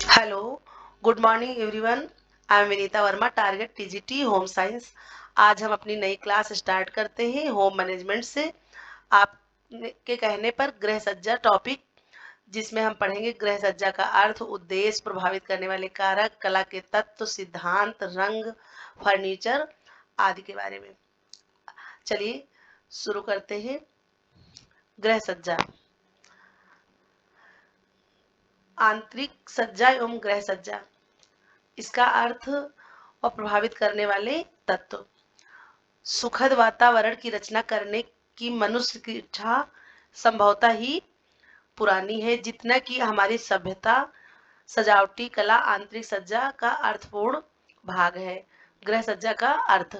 Hello, good morning everyone. I am Vinita Verma, target TGT home science. आज हम अपनी नई क्लास स्टार्ट करते हैं होम मैनेजमेंट से। आप के कहने पर गृह सज्जा टॉपिक, जिसमें हम पढ़ेंगे गृह सज्जा का अर्थ, उद्देश्य, प्रभावित करने वाले कारक, कला के तत्व, सिद्धांत, रंग, फर्नीचर आदि के बारे में। चलिए शुरू करते हैं। गृह सज्जा, आंतरिक सज्जा एवं गृह सज्जा, इसका अर्थ और प्रभावित करने वाले तत्व। सुखद वातावरण की रचना करने की मनुष्य की इच्छा संभवतः ही पुरानी है जितना कि हमारी सभ्यता। सजावटी कला आंतरिक सज्जा का अर्थपूर्ण भाग है। गृह सज्जा का अर्थ,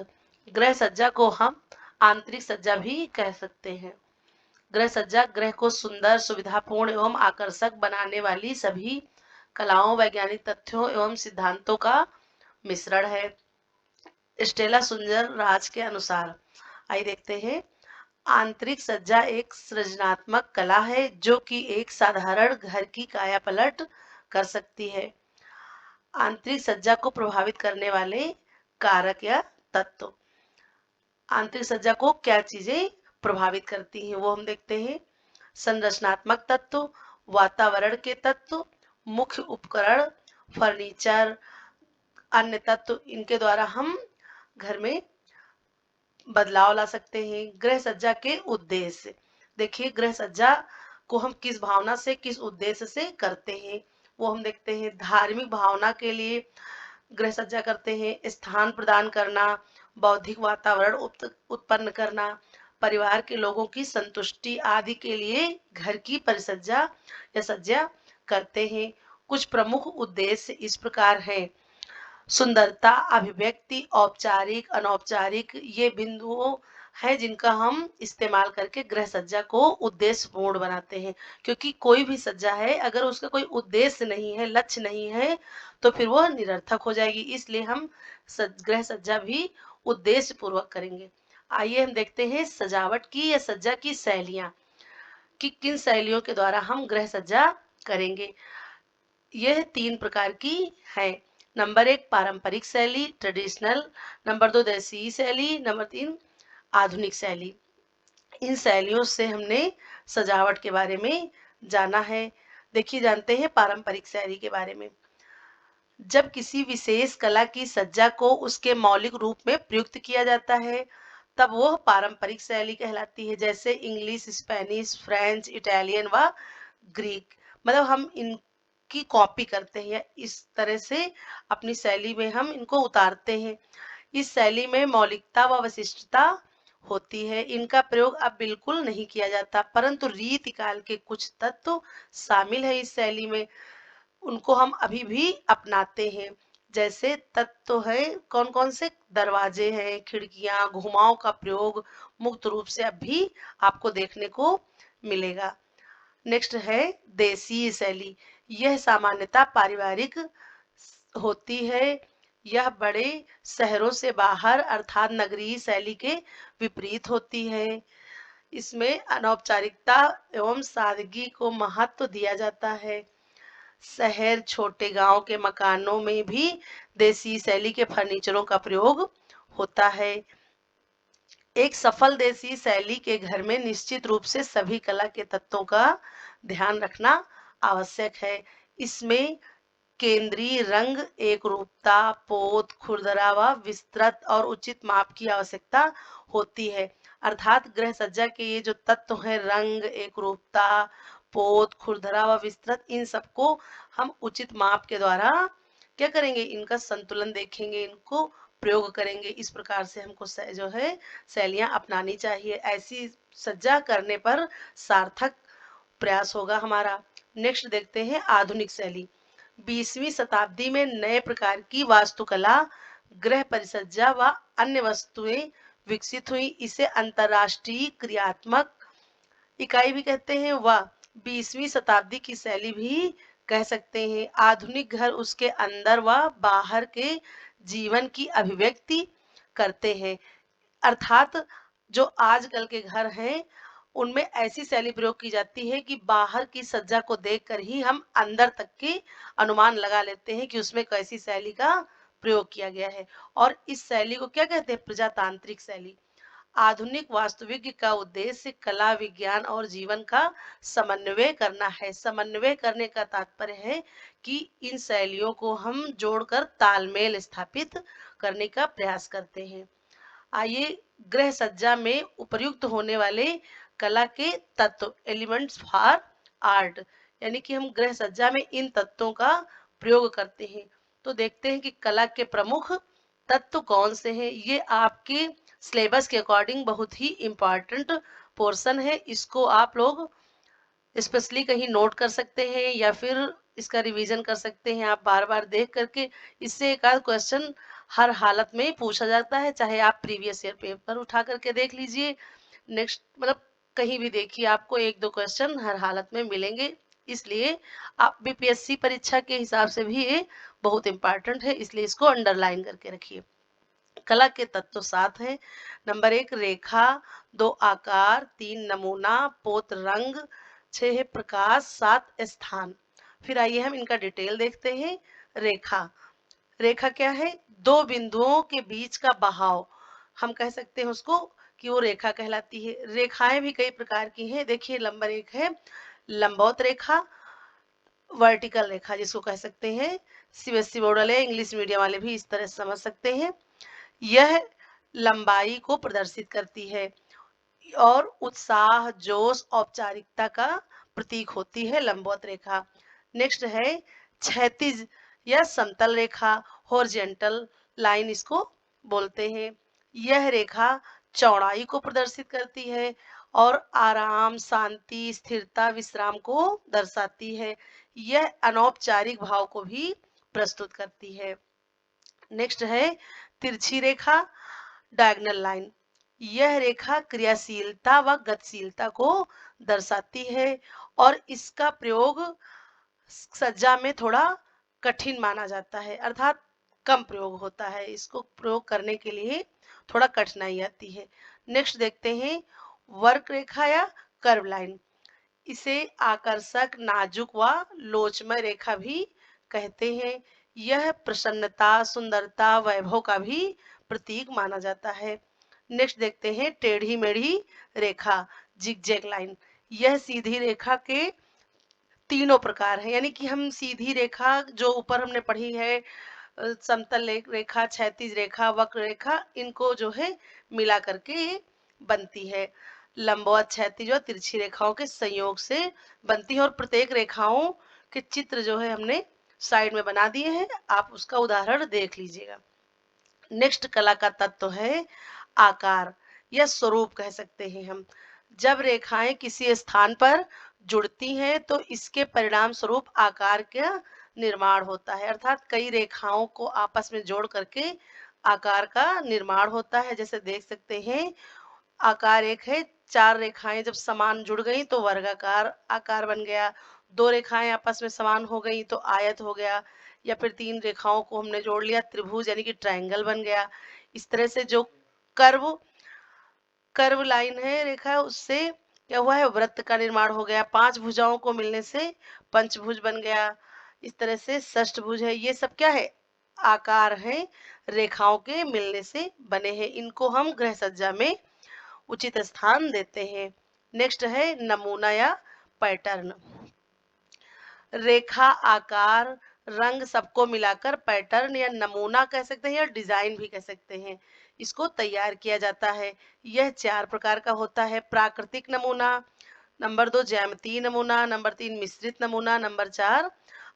गृह सज्जा को हम आंतरिक सज्जा भी कह सकते हैं। गृह सज्जा गृह को सुंदर, सुविधापूर्ण एवं आकर्षक बनाने वाली सभी कलाओं, वैज्ञानिक तथ्यों एवं सिद्धांतों का मिश्रण है। स्टेला सुंदर राज के अनुसार, आइए देखते हैं। आंतरिक सज्जा एक सृजनात्मक कला है जो कि एक साधारण घर की कायापलट कर सकती है। आंतरिक सज्जा को प्रभावित करने वाले कारक या तत्व। आंतरिक सज्जा को क्या चीजें प्रभावित करती हैं वो हम देखते हैं। संरचनात्मक तत्व, वातावरण के तत्व, मुख्य उपकरण, फर्नीचर, अन्य तत्व, इनके द्वारा हम घर में बदलाव ला सकते हैं। गृह सज्जा के उद्देश्य, देखिए गृह सज्जा को हम किस भावना से, किस उद्देश्य से करते हैं वो हम देखते हैं। धार्मिक भावना के लिए गृह सज्जा करते हैं। स्थान प्रदान करना, बौद्धिक वातावरण उत्पन्न करना, परिवार के लोगों की संतुष्टि आदि के लिए घर की परिसज्जा या सज्जा करते हैं। कुछ प्रमुख उद्देश्य इस प्रकार हैं। सुंदरता, अभिव्यक्ति, औपचारिक, अनौपचारिक, ये बिंदुओं हैं जिनका हम इस्तेमाल करके गृह सज्जा को उद्देश्यपूर्ण बनाते हैं। क्योंकि कोई भी सज्जा है, अगर उसका कोई उद्देश्य नहीं है, लक्ष्य नहीं है, तो फिर वह निरर्थक हो जाएगी। इसलिए हम गृह सज्जा भी उद्देश्य पूर्वक करेंगे। आइए हम देखते हैं सजावट की या सज्जा की शैलियां, कि किन शैलियों के द्वारा हम गृह सज्जा करेंगे। यह 3 प्रकार की है। नंबर 1 पारंपरिक शैली, ट्रेडिशनल। नंबर 2 देसी शैली। नंबर 3 आधुनिक शैली। इन शैलियों से हमने सजावट के बारे में जाना है। देखिए जानते हैं पारंपरिक शैली के बारे में। जब किसी विशेष कला की सज्जा को उसके मौलिक रूप में प्रयुक्त किया जाता है, तब वह पारंपरिक शैली कहलाती है। जैसे इंग्लिश, स्पेनिश, फ्रेंच, इटालियन व ग्रीक, मतलब हम इनकी कॉपी करते हैं, इस तरह से अपनी शैली में हम इनको उतारते हैं। इस शैली में मौलिकता व विशिष्टता होती है। इनका प्रयोग अब बिल्कुल नहीं किया जाता, परंतु रीतिकाल के कुछ तत्व शामिल है इस शैली में, उनको हम अभी भी अपनाते हैं। जैसे तत्व है, कौन कौन से, दरवाजे हैं, खिड़कियां, घुमाव का प्रयोग मुक्त रूप से अब भी आपको देखने को मिलेगा। नेक्स्ट है देसी शैली। यह सामान्यतः पारिवारिक होती है। यह बड़े शहरों से बाहर अर्थात नगरीय शैली के विपरीत होती है। इसमें अनौपचारिकता एवं सादगी को महत्व दिया जाता है। शहर, छोटे गांव के मकानों में भी देसी शैली के फर्नीचरों का प्रयोग होता है। एक सफल देसी शैली के घर में निश्चित रूप से सभी कला के तत्वों का ध्यान रखना आवश्यक है। इसमें केंद्रीय रंग, एक रूपता, पोत, खुरदरा व विस्तृत और उचित माप की आवश्यकता होती है। अर्थात गृह सज्जा के ये जो तत्व हैं, रंग, एक रूपता, पोत, खुरदरा व विस्तृत, इन सबको हम उचित माप के द्वारा क्या करेंगे, इनका संतुलन देखेंगे, इनको प्रयोग करेंगे। इस प्रकार से हमको जो है शैलियां अपनानी चाहिए। ऐसी सज्जा करने पर सार्थक प्रयास होगा हमारा। नेक्स्ट देखते हैं आधुनिक शैली। 20वीं शताब्दी में नए प्रकार की वास्तुकला, गृह परिसज्जा व अन्य वस्तुएं विकसित हुई। इसे अंतरराष्ट्रीय क्रियात्मक इकाई भी कहते हैं व 20वीं शताब्दी की शैली भी कह सकते हैं। आधुनिक घर उसके अंदर व बाहर के जीवन की अभिव्यक्ति करते हैं। अर्थात जो आजकल के घर हैं उनमें ऐसी शैली प्रयोग की जाती है कि बाहर की सज्जा को देखकर ही हम अंदर तक के अनुमान लगा लेते हैं कि उसमें कैसी शैली का प्रयोग किया गया है। और इस शैली को क्या कहते हैं? प्रजातांत्रिक शैली। आधुनिक वास्तुविज्ञ का उद्देश्य कला, विज्ञान और जीवन का समन्वय करना है। समन्वय करने का तात्पर्य है कि इन शैलियों को हम जोड़कर तालमेल स्थापित करने का प्रयास करते हैं। आइए गृह सज्जा में उपयुक्त होने वाले कला के तत्व, एलिमेंट्स फॉर आर्ट, यानी कि हम गृह सज्जा में इन तत्वों का प्रयोग करते हैं। तो देखते हैं कि कला के प्रमुख तत्व कौन से हैं। ये आपके सिलेबस के अकॉर्डिंग बहुत ही इम्पॉर्टेंट पोर्शन है। इसको आप लोग स्पेशली कहीं नोट कर सकते हैं या फिर इसका रिवीजन कर सकते हैं आप बार बार देख करके। इससे एक आध क्वेश्चन हर हालत में पूछा जाता है, चाहे आप प्रीवियस ईयर पेपर उठा करके देख लीजिए, नेक्स्ट मतलब कहीं भी देखिए, आपको एक दो क्वेश्चन हर हालत में मिलेंगे। इसलिए आप बीपीएससी परीक्षा के हिसाब से भी ये बहुत इंपॉर्टेंट है, इसलिए इसको अंडरलाइन करके रखिए। कला के तत्व 7 हैं। नंबर 1 रेखा, 2 आकार, 3 नमूना, पोत रंग, 6 है प्रकाश, 7 स्थान। फिर आइए हम इनका डिटेल देखते हैं। रेखा, रेखा क्या है? दो बिंदुओं के बीच का बहाव, हम कह सकते हैं उसको कि वो रेखा कहलाती है। रेखाएं भी कई प्रकार की हैं। देखिए नंबर 1 है लंबवत रेखा, वर्टिकल रेखा जिसको कह सकते हैं। सीबीएसई बोर्ड वाले, इंग्लिश मीडियम वाले भी इस तरह से समझ सकते हैं। यह लंबाई को प्रदर्शित करती है और उत्साह, जोश, औपचारिकता का प्रतीक होती है लंबवत रेखा। नेक्स्ट है क्षैतिज या समतल रेखा, हॉरिजॉन्टल लाइन इसको बोलते हैं। यह रेखा चौड़ाई को प्रदर्शित करती है और आराम, शांति, स्थिरता, विश्राम को दर्शाती है। यह अनौपचारिक भाव को भी प्रस्तुत करती है। नेक्स्ट है तिरछी रेखा, डायगोनल लाइन। यह रेखा क्रियाशीलता व गतिशीलता को दर्शाती है और इसका प्रयोग सज्जा में थोड़ा कठिन माना जाता है, अर्थात कम प्रयोग होता है। इसको प्रयोग करने के लिए थोड़ा कठिनाई आती है। नेक्स्ट देखते हैं वर्क रेखा या कर्व लाइन। इसे आकर्षक, नाजुक व लोचमय रेखा भी कहते हैं। यह प्रसन्नता, सुंदरता, वैभव का भी प्रतीक माना जाता है। नेक्स्ट देखते हैं टेढ़ी मेढ़ी रेखा, जिगजैग लाइन। यह सीधी रेखा के तीनों प्रकार है, यानी कि हम सीधी रेखा जो ऊपर हमने पढ़ी है, समतल रेखा, क्षैतिज रेखा, वक्र रेखा, इनको जो है मिला करके बनती है। लंबवत, क्षैतिज और तिरछी रेखाओं के संयोग से बनती है और प्रत्येक रेखाओं के चित्र जो है हमने साइड में बना दिए हैं, आप उसका उदाहरण देख लीजिएगा। नेक्स्ट कला का तत्व है आकार या स्वरूप कह सकते हैं हम। जब रेखाएं किसी स्थान पर जुड़ती हैं तो इसके परिणाम स्वरूप आकार का निर्माण होता है, अर्थात कई रेखाओं को आपस में जोड़ करके आकार का निर्माण होता है। जैसे देख सकते हैं आकार एक है, चार रेखाएं जब समान जुड़ गई तो वर्गाकार आकार बन गया, दो रेखाएं आपस में समान हो गई तो आयत हो गया, या फिर तीन रेखाओं को हमने जोड़ लिया त्रिभुज यानी कि ट्रायंगल बन गया। इस तरह से जो कर्व कर्व लाइन है रेखा, उससे क्या हुआ है, वृत्त का निर्माण हो गया। पांच भुजाओं को मिलने से पंचभुज बन गया। इस तरह से षष्ठभुज है। ये सब क्या है, आकार है, रेखाओं के मिलने से बने हैं। इनको हम गृह सज्जा में उचित स्थान देते हैं। नेक्स्ट है नमूना या पैटर्न। रेखा, आकार, रंग सबको मिलाकर पैटर्न या नमूना कह सकते हैं या डिजाइन भी कह सकते हैं, इसको तैयार किया जाता है। यह चार प्रकार का होता है। प्राकृतिक नमूना, नंबर 2 ज्यामितीय नमूना, नंबर 3 मिश्रित नमूना, नंबर 4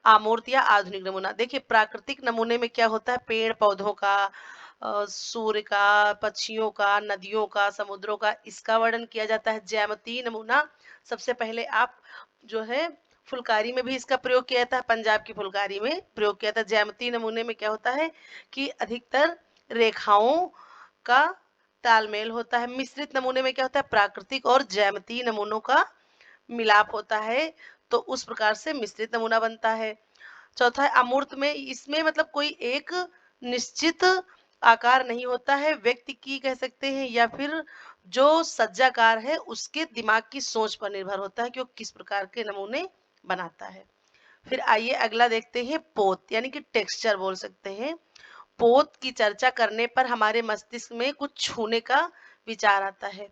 आमूर्त या आधुनिक नमूना। देखिए प्राकृतिक नमूने में क्या होता है, पेड़ पौधों का, सूर्य का, पक्षियों का, नदियों का, समुद्रों का, इसका वर्णन किया जाता है। ज्यामितीय नमूना सबसे पहले आप जो है फुलकारी में भी इसका प्रयोग किया जाता है, पंजाब की फुलकारी में प्रयोग किया था। ज्यामितीय नमूने में क्या होता है कि अधिकतर रेखाओं का तालमेल होता है। मिश्रित नमूने में क्या होता है, प्राकृतिक और ज्यामितीय नमूनों का मिलाप होता है, तो उस प्रकार से मिश्रित नमूना बनता है। चौथा है अमूर्त में, इसमें मतलब कोई एक निश्चित आकार नहीं होता है, व्यक्ति की कह सकते हैं या फिर जो सज्जाकार है उसके दिमाग की सोच पर निर्भर होता है कि वो किस प्रकार के नमूने बनाता है। फिर आइए अगला देखते हैं, पोत यानी कि टेक्सचर बोल सकते हैं। पोत की चर्चा करने पर हमारे मस्तिष्क में कुछ छूने का विचार आता है।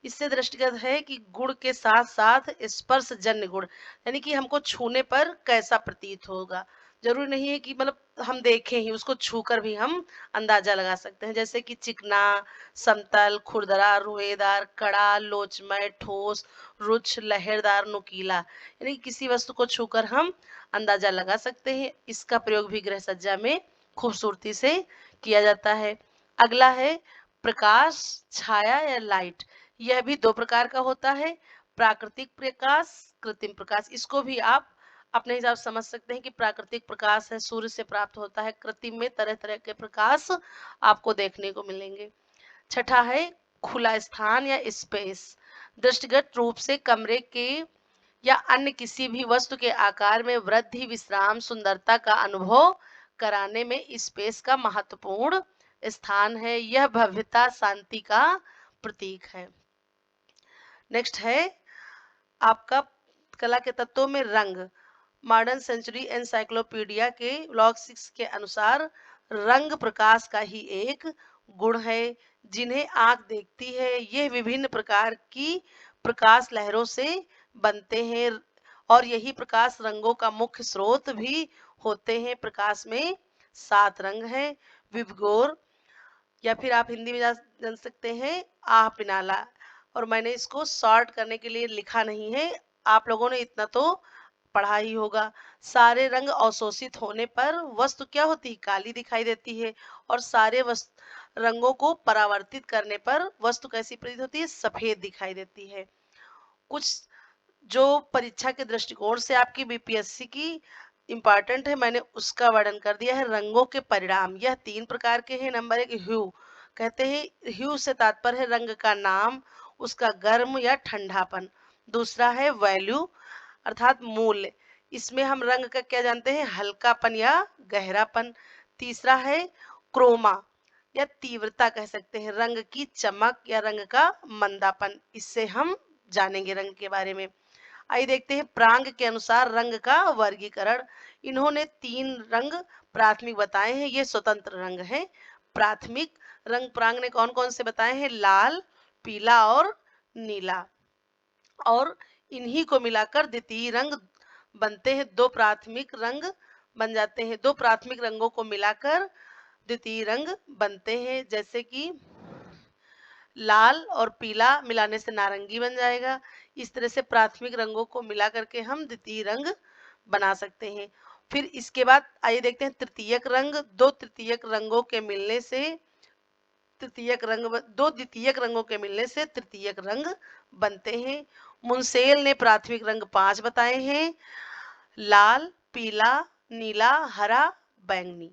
इससे दृष्टिगत है कि गुण के साथ साथ स्पर्श जन्य गुण, यानी कि हमको छूने पर कैसा प्रतीत होगा। जरूरी नहीं है कि मतलब हम देखें ही, उसको छूकर भी हम अंदाजा लगा सकते हैं। जैसे कि चिकना, समतल, खुरदरा, रोएदार, कड़ा, लोचमय, ठोस, रुक्ष, लहरदार, नुकीला, यानी कि किसी वस्तु को छूकर हम अंदाजा लगा सकते हैं। इसका प्रयोग भी गृह सज्जा में खूबसूरती से किया जाता है। अगला है प्रकाश, छाया या लाइट। यह भी दो प्रकार का होता है, प्राकृतिक प्रकाश, कृत्रिम प्रकाश। इसको भी आप अपने हिसाब से समझ सकते हैं कि प्राकृतिक प्रकाश है, सूर्य से प्राप्त होता है। कृत्रिम में तरह तरह के प्रकाश आपको देखने को मिलेंगे। छठा है खुला स्थान या स्पेस। दृष्टिगत रूप से कमरे के या अन्य किसी भी वस्तु के आकार में वृद्धि, विश्राम, सुंदरता का अनुभव कराने में स्पेस का महत्वपूर्ण स्थान है। यह भव्यता, शांति का प्रतीक है। नेक्स्ट है आपका कला के तत्वों में रंग। मॉडर्न सेंचुरी एनसाइक्लोपीडिया के लॉग 6 के अनुसार रंग प्रकाश का ही एक गुण है। जिन्हें आंख देखती है, यह विभिन्न प्रकार की प्रकाश लहरों से बनते हैं और यही प्रकाश रंगों का मुख्य स्रोत भी होते हैं। प्रकाश में 7 रंग हैं। विभगोर, या फिर आप हिंदी में जान सकते हैं आह पिनाला, और मैंने इसको शॉर्ट करने के लिए लिखा नहीं है, आप लोगों ने इतना तो पढ़ा ही होगा। सारे रंग अवशोषित होने पर वस्तु क्या होती है, काली दिखाई देती है, और सारे रंगों को परावर्तित करने पर वस्तु कैसी प्रतीत होती है, सफेद दिखाई देती है। कुछ जो परीक्षा के दृष्टिकोण से आपकी बीपीएससी की इंपॉर्टेंट है, मैंने उसका वर्णन कर दिया है। रंगों के परिणाम यह 3 प्रकार के हैं। नंबर 1 ह्यू, कहते हैं ह्यू से तात्पर्य है रंग का नाम, उसका गर्म या ठंडापन। दूसरा है वैल्यू, अर्थात मूल्य। इसमें हम रंग का क्या जानते हैं, हल्कापन या गहरापन। तीसरा है क्रोमा या तीव्रता, कह सकते हैं रंग की चमक या रंग का मंदापन। इससे हम जानेंगे रंग के बारे में। आइए देखते हैं प्रांग के अनुसार रंग का वर्गीकरण। इन्होंने 3 रंग प्राथमिक बताए हैं, ये स्वतंत्र रंग हैं। प्राथमिक रंग प्रांग ने कौन कौन से बताए हैं, लाल, पीला और नीला, और इन्हीं को मिलाकर द्वितीय रंग बनते हैं। 2 प्राथमिक रंग बन जाते हैं, 2 प्राथमिक रंगों को मिलाकर द्वितीय रंग बनते हैं। जैसे कि लाल और पीला मिलाने से नारंगी बन जाएगा। इस तरह से प्राथमिक रंगों को मिला करके हम द्वितीय रंग बना सकते हैं। फिर इसके बाद आइए देखते हैं तृतीयक रंग। 2 तृतीयक रंगों के मिलने से तृतीयक रंग, 2 द्वितीयक रंगों के मिलने से तृतीयक रंग बनते हैं। मुंसेल ने प्राथमिक रंग 5 बताए हैं, लाल, पीला, नीला, हरा, बैंगनी।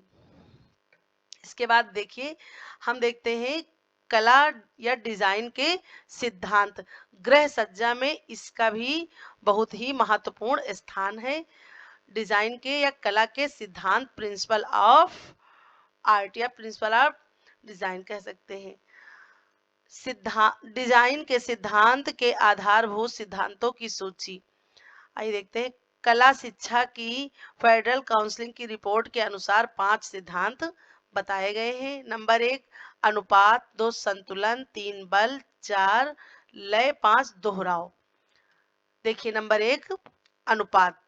इसके बाद देखिए हम देखते हैं कला या डिजाइन के सिद्धांत। गृह सज्जा में इसका भी बहुत ही महत्वपूर्ण स्थान है। डिजाइन के या कला के सिद्धांत, प्रिंसिपल ऑफ आर्ट या प्रिंसिपल ऑफ डिजाइन कह सकते हैं। डिजाइन के सिद्धांत के आधारभूत सिद्धांतों की सूची। आइए देखते हैं। कला शिक्षा की फेडरल काउंसिल की रिपोर्ट के अनुसार 5 सिद्धांत बताए गए हैं। नंबर 1 अनुपात, 2 संतुलन, 3 बल, 4 लय, 5 दोहराव। देखिए नंबर 1 अनुपात।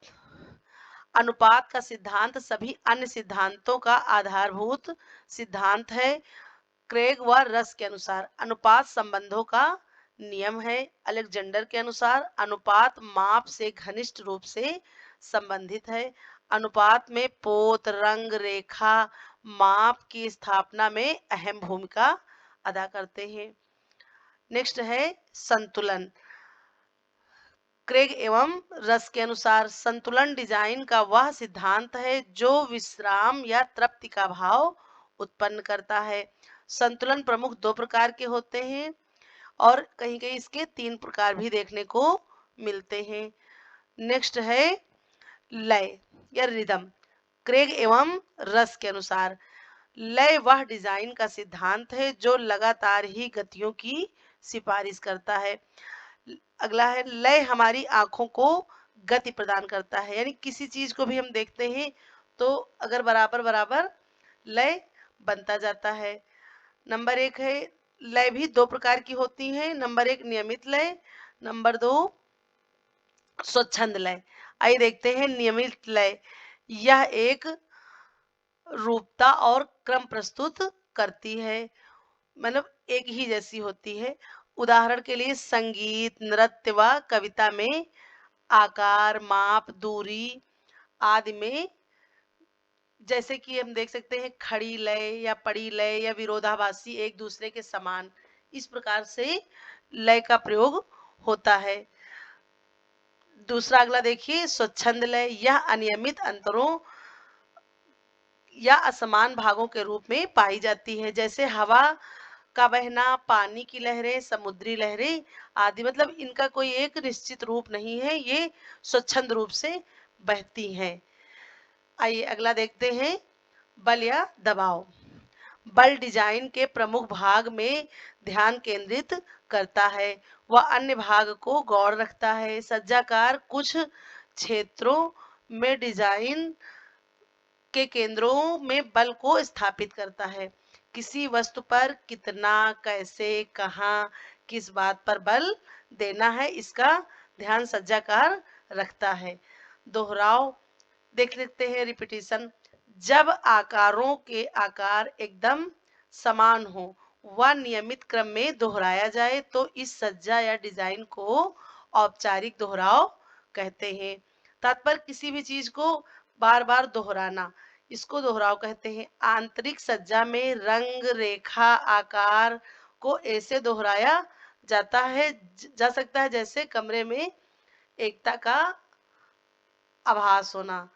अनुपात का सिद्धांत सभी अन्य सिद्धांतों का आधारभूत सिद्धांत है। क्रेग व रस के अनुसार अनुपात संबंधों का नियम है। अलेक्जेंडर के अनुसार अनुपात माप से घनिष्ठ रूप से संबंधित है। अनुपात में पोत, रंग, रेखा माप की स्थापना में अहम भूमिका अदा करते हैं। नेक्स्ट है संतुलन। क्रेग एवं रस के अनुसार संतुलन डिजाइन का वह सिद्धांत है जो विश्राम या तृप्ति का भाव उत्पन्न करता है। संतुलन प्रमुख 2 प्रकार के होते हैं और कहीं कहीं इसके 3 प्रकार भी देखने को मिलते हैं। नेक्स्ट है लय या रिदम। क्रेग एवं रस के अनुसार लय वह डिजाइन का सिद्धांत है जो लगातार ही गतियों की सिफारिश करता है। अगला है लय हमारी आंखों को गति प्रदान करता है, यानी किसी चीज को भी हम देखते हैं तो अगर बराबर बराबर लय बनता जाता है। नंबर एक है लय भी दो प्रकार की होती है, नंबर एक नियमित लय, नंबर दो स्वच्छंद लय। आइए देखते हैं नियमित लय। यह एक रूपता और क्रम प्रस्तुत करती है, मतलब एक ही जैसी होती है। उदाहरण के लिए संगीत, नृत्य व कविता में आकार, माप, दूरी आदि में जैसे कि हम देख सकते हैं खड़ी लय या पड़ी लय या विरोधाभासी एक दूसरे के समान, इस प्रकार से लय का प्रयोग होता है। दूसरा अगला देखिए स्वच्छंद लय। यह अनियमित अंतरों या असमान भागों के रूप में पाई जाती है, जैसे हवा का बहना, पानी की लहरें, समुद्री लहरें आदि, मतलब इनका कोई एक निश्चित रूप नहीं है, ये स्वच्छंद रूप से बहती हैं। आइए अगला देखते हैं बल या दबाव। बल डिजाइन के प्रमुख भाग में ध्यान केंद्रित करता है, वह अन्य भाग को गौण रखता है। सज्जाकार कुछ क्षेत्रों में डिजाइन के केंद्रों में बल को स्थापित करता है। किसी वस्तु पर कितना, कैसे, कहाँ, किस बात पर बल देना है, इसका ध्यान सज्जाकार रखता है। दोहराव देख लेते हैं, रिपीटिशन। जब आकारों के आकार एकदम समान हो व नियमित क्रम में दोहराया जाए तो इस सज्जा या डिजाइन को औपचारिक दोहराव कहते हैं। तात्पर्य किसी भी चीज को बार बार दोहराना, इसको दोहराव कहते हैं। आंतरिक सज्जा में रंग, रेखा, आकार को ऐसे दोहराया जाता है जा सकता है जैसे कमरे में एकता का आभास होना।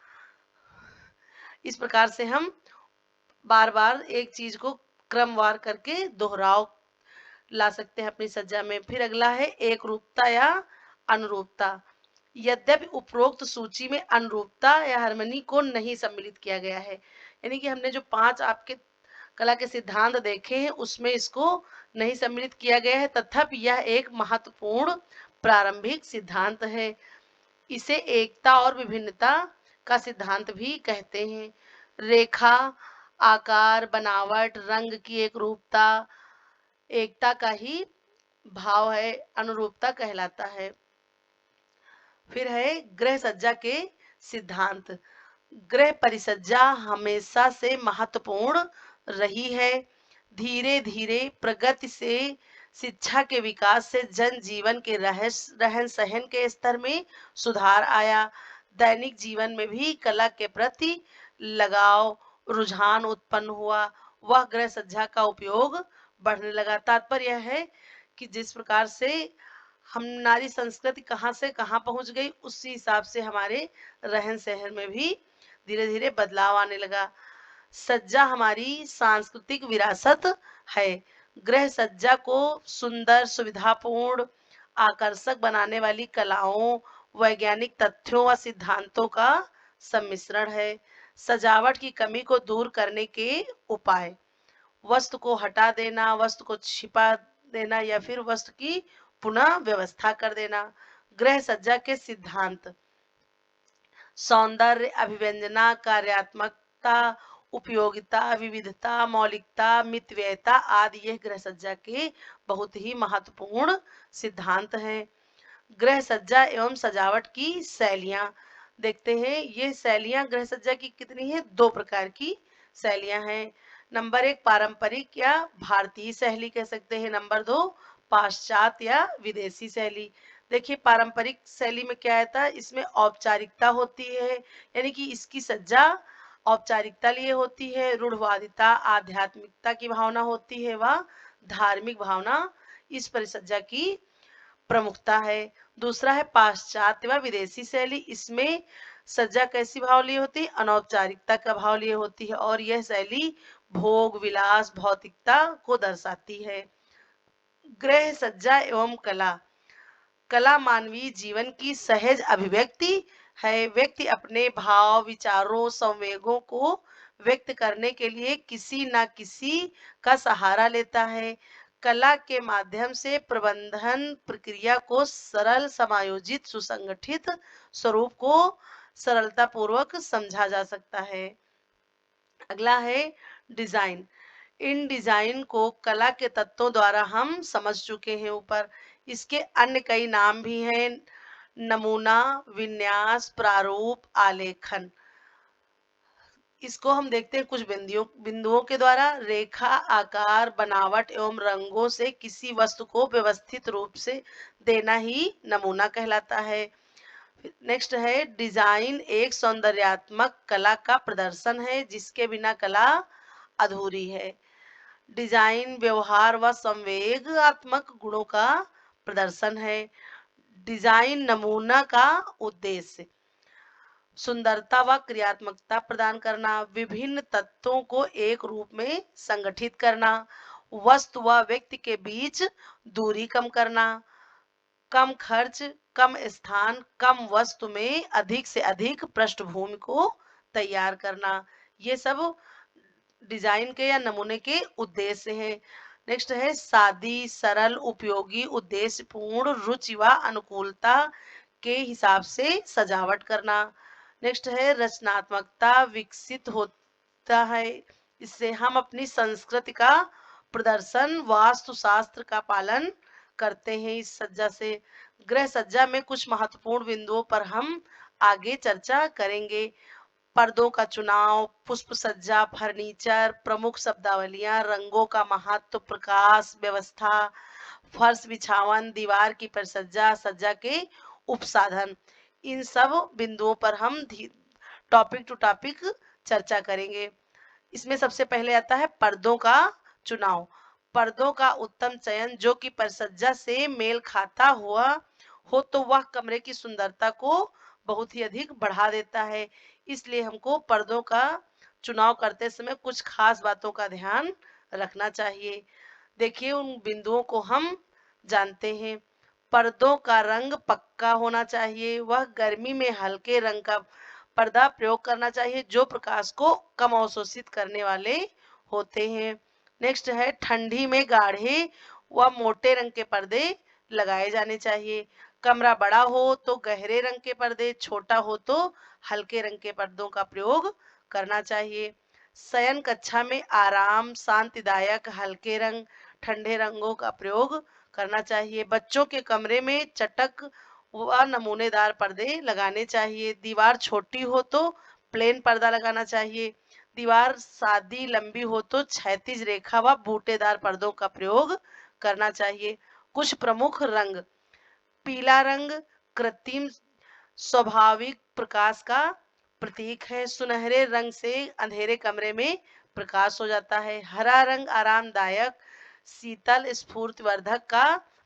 इस प्रकार से हम बार बार एक चीज को क्रमवार करके दोहराव ला सकते हैं अपनी सज्जा में। फिर अगला है एक रूपता या अनुरूपता। यद्यपि उपरोक्त सूची में अनुरूपता या हार्मनी को नहीं सम्मिलित किया गया है, यानी कि हमने जो 5 आपके कला के सिद्धांत देखे हैं उसमें इसको नहीं सम्मिलित किया गया है, तथापि यह एक महत्वपूर्ण प्रारंभिक सिद्धांत है। इसे एकता और विभिन्नता का सिद्धांत भी कहते हैं। रेखा, आकार, बनावट, रंग की एक रूपता एकता का ही भाव है, अनुरूपता कहलाता है। फिर है ग्रह सज्जा के सिद्धांत। ग्रह परिसज्जा हमेशा से महत्वपूर्ण रही है। धीरे धीरे प्रगति से, शिक्षा के विकास से जनजीवन के रहन सहन के स्तर में सुधार आया। दैनिक जीवन में भी कला के प्रति लगाव, रुझान उत्पन्न हुआ, वह ग्रह सज्जा का उपयोग बढ़ने लगा। तात्पर्य यह है कि जिस प्रकार से हमारी संस्कृति कहाँ से कहाँ पहुंच गई, उसी हिसाब से हमारे रहन सहन में भी धीरे धीरे बदलाव आने लगा। सज्जा हमारी सांस्कृतिक विरासत है। गृह सज्जा को सुंदर, सुविधापूर्ण, आकर्षक बनाने वाली कलाओं, वैज्ञानिक तथ्यों व सिद्धांतों का सम्मिश्रण है। सजावट की कमी को दूर करने के उपाय, वस्तु को हटा देना, वस्तु को छिपा देना या फिर वस्तु की पुनः व्यवस्था कर देना। गृह सज्जा के सिद्धांत सौंदर्य, अभिव्यंजना, कार्यात्मकता, उपयोगिता, विविधता, मौलिकता, मितव्ययता आदि यह गृह सज्जा के बहुत ही महत्वपूर्ण सिद्धांत हैं। गृह सज्जा एवं सजावट की शैलियां देखते हैं। ये शैलियां गृह सज्जा की कितनी है? 2 प्रकार की शैलियां हैं। नंबर 1 पारंपरिक या भारतीय शैली कह सकते हैं, नंबर 2 पाश्चात्य या विदेशी शैली। देखिए पारंपरिक शैली में क्या आता है, इसमें औपचारिकता होती है, यानी कि इसकी सज्जा औपचारिकता लिए होती है। रूढ़वादिता, आध्यात्मिकता की भावना होती है व धार्मिक भावना इस परिसज्जा की प्रमुखता है। दूसरा है पाश्चात्य व विदेशी शैली। इसमें सज्जा कैसी भाव लिए होती है? अनौपचारिकता का भाव लिए होती है और यह शैली भोग, विलास, भौतिकता को दर्शाती है। गृह सज्जा एवं कला। कला मानवीय जीवन की सहज अभिव्यक्ति है। व्यक्ति अपने भाव, विचारों, संवेगों को व्यक्त करने के लिए किसी न किसी का सहारा लेता है। कला के माध्यम से प्रबंधन प्रक्रिया को सरल, समायोजित, सुसंगठित स्वरूप को सरलता पूर्वक समझा जा सकता है। अगला है डिजाइन। इन डिजाइन को कला के तत्वों द्वारा हम समझ चुके हैं ऊपर। इसके अन्य कई नाम भी हैं: नमूना, विन्यास, प्रारूप, आलेखन। इसको हम देखते हैं कुछ बिंदुओं के द्वारा। रेखा, आकार, बनावट एवं रंगों से किसी वस्तु को व्यवस्थित रूप से देना ही नमूना कहलाता है। नेक्स्ट है डिजाइन। एक सौंदर्यात्मक कला का प्रदर्शन है जिसके बिना कला अधूरी है। डिजाइन व्यवहार व संवेगात्मक गुणों का प्रदर्शन है। डिजाइन नमूना का उद्देश्य सुंदरता व क्रियात्मकता प्रदान करना, विभिन्न तत्वों को एक रूप में संगठित करना, वस्तु व व्यक्ति के बीच दूरी कम करना, कम खर्च, कम स्थान, कम वस्तु में अधिक से अधिक पृष्ठभूमि को तैयार करना। ये सब डिजाइन के या नमूने के उद्देश्य हैं। नेक्स्ट है सादी, सरल, उपयोगी, उद्देश्यपूर्ण, रुचि व अनुकूलता के हिसाब से सजावट करना। नेक्स्ट है रचनात्मकता विकसित होता है। इससे हम अपनी संस्कृति का प्रदर्शन, वास्तुशास्त्र का पालन करते हैं इस सज्जा से। गृह सज्जा में कुछ महत्वपूर्ण बिंदुओं पर हम आगे चर्चा करेंगे। पर्दों का चुनाव, पुष्प सज्जा, फर्नीचर, प्रमुख शब्दावलियां, रंगों का महत्व, प्रकाश व्यवस्था, फर्श बिछावन, दीवार की परिसज्जा, सज्जा के उपसाधन। इन सब बिंदुओं पर हम टॉपिक टू टॉपिक चर्चा करेंगे। इसमें सबसे पहले आता है पर्दों का चुनाव। पर्दों का उत्तम चयन जो कि परिसज्जा से मेल खाता हुआ हो तो वह कमरे की सुंदरता को बहुत ही अधिक बढ़ा देता है। इसलिए हमको पर्दों का चुनाव करते समय कुछ खास बातों का ध्यान रखना चाहिए। देखिए उन बिंदुओं को हम जानते हैं। पर्दों का रंग पक्का होना चाहिए। वह गर्मी में हल्के रंग का पर्दा प्रयोग करना चाहिए जो प्रकाश को कम अवशोषित करने वाले होते हैं। नेक्स्ट है ठंडी में गाढ़े व मोटे रंग के पर्दे लगाए जाने चाहिए। कमरा बड़ा हो तो गहरे रंग के पर्दे, छोटा हो तो हल्के रंग के पर्दों का प्रयोग करना चाहिए। शयन कक्षा में आराम, शांतिदायक, हल्के रंग, ठंडे रंगों का प्रयोग करना चाहिए। बच्चों के कमरे में चटक व नमूनेदार पर्दे लगाने चाहिए। दीवार छोटी हो तो प्लेन पर्दा लगाना चाहिए। दीवार सादी लंबी हो तो क्षैतिज रेखा व बूटेदार पर्दों का प्रयोग करना चाहिए। कुछ प्रमुख रंग। पीला रंग कृत्रिम स्वाभाविक प्रकाश का प्रतीक है। सुनहरे रंग से अंधेरे कमरे में प्रकाश हो जाता है। हरा रंग आरामदायक, शीतल, स्फूर्तिवर्धक का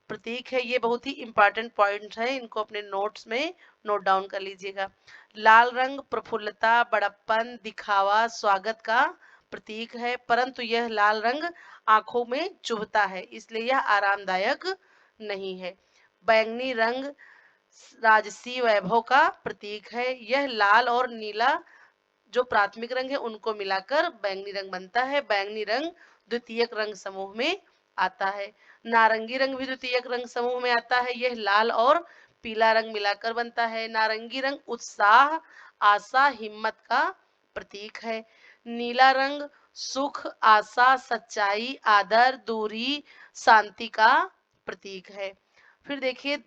प्रतीक है। ये बहुत ही इंपॉर्टेंट पॉइंट है, इनको अपने नोट्स में नोट डाउन कर लीजिएगा। लाल रंग प्रफुल्लता, बड़प्पन, दिखावा, स्वागत का प्रतीक है, परंतु यह लाल रंग आंखों में चुभता है, इसलिए यह आरामदायक नहीं है। बैंगनी रंग राजसी वैभव का प्रतीक है। यह लाल और नीला जो प्राथमिक रंग है उनको मिलाकर बैंगनी रंग बनता है। बैंगनी रंग द्वितीयक रंग समूह में आता है। नारंगी रंग भी द्वितीयक रंग समूह में आता है। यह लाल और पीला रंग मिलाकर बनता है। नारंगी रंग उत्साह, आशा, हिम्मत का प्रतीक है। नीला रंग सुख, आशा, सच्चाई, आदर, दूरी, शांति का प्रतीक है। फिर देखिए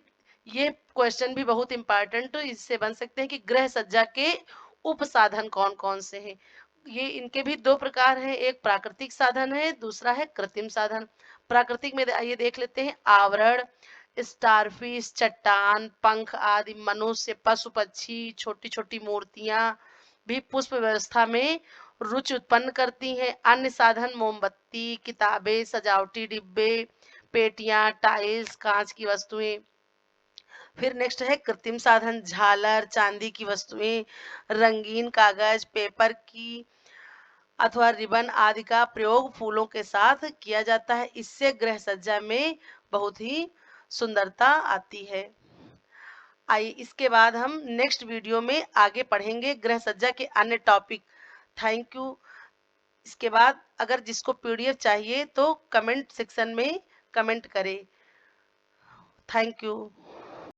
ये क्वेश्चन भी बहुत इंपॉर्टेंट इससे बन सकते हैं कि गृह सज्जा के उपसाधन कौन कौन से हैं। ये इनके भी दो प्रकार हैं, एक प्राकृतिक साधन है, दूसरा है कृत्रिम साधन। प्राकृतिक में आइए देख लेते हैं। आवरण, स्टारफिश, चट्टान, पंख आदि, मनुष्य, पशु पक्षी, छोटी छोटी मूर्तियां भी पुष्प व्यवस्था में रुचि उत्पन्न करती हैं। अन्य साधन मोमबत्ती, किताबें, सजावटी डिब्बे, पेटियां, टाइल्स, कांच की वस्तुएं। फिर नेक्स्ट है कृत्रिम साधन, झालर, चांदी की वस्तुएं, रंगीन कागज, पेपर की अथवा रिबन आदि का प्रयोग फूलों के साथ किया जाता है। इससे गृह सज्जा में बहुत ही सुंदरता आती है। आइए इसके बाद हम नेक्स्ट वीडियो में आगे पढ़ेंगे गृह सज्जा के अन्य टॉपिक। Thank you. इसके बाद अगर जिसको पीडीएफ चाहिए तो कमेंट सेक्शन में कमेंट करें। Thank you.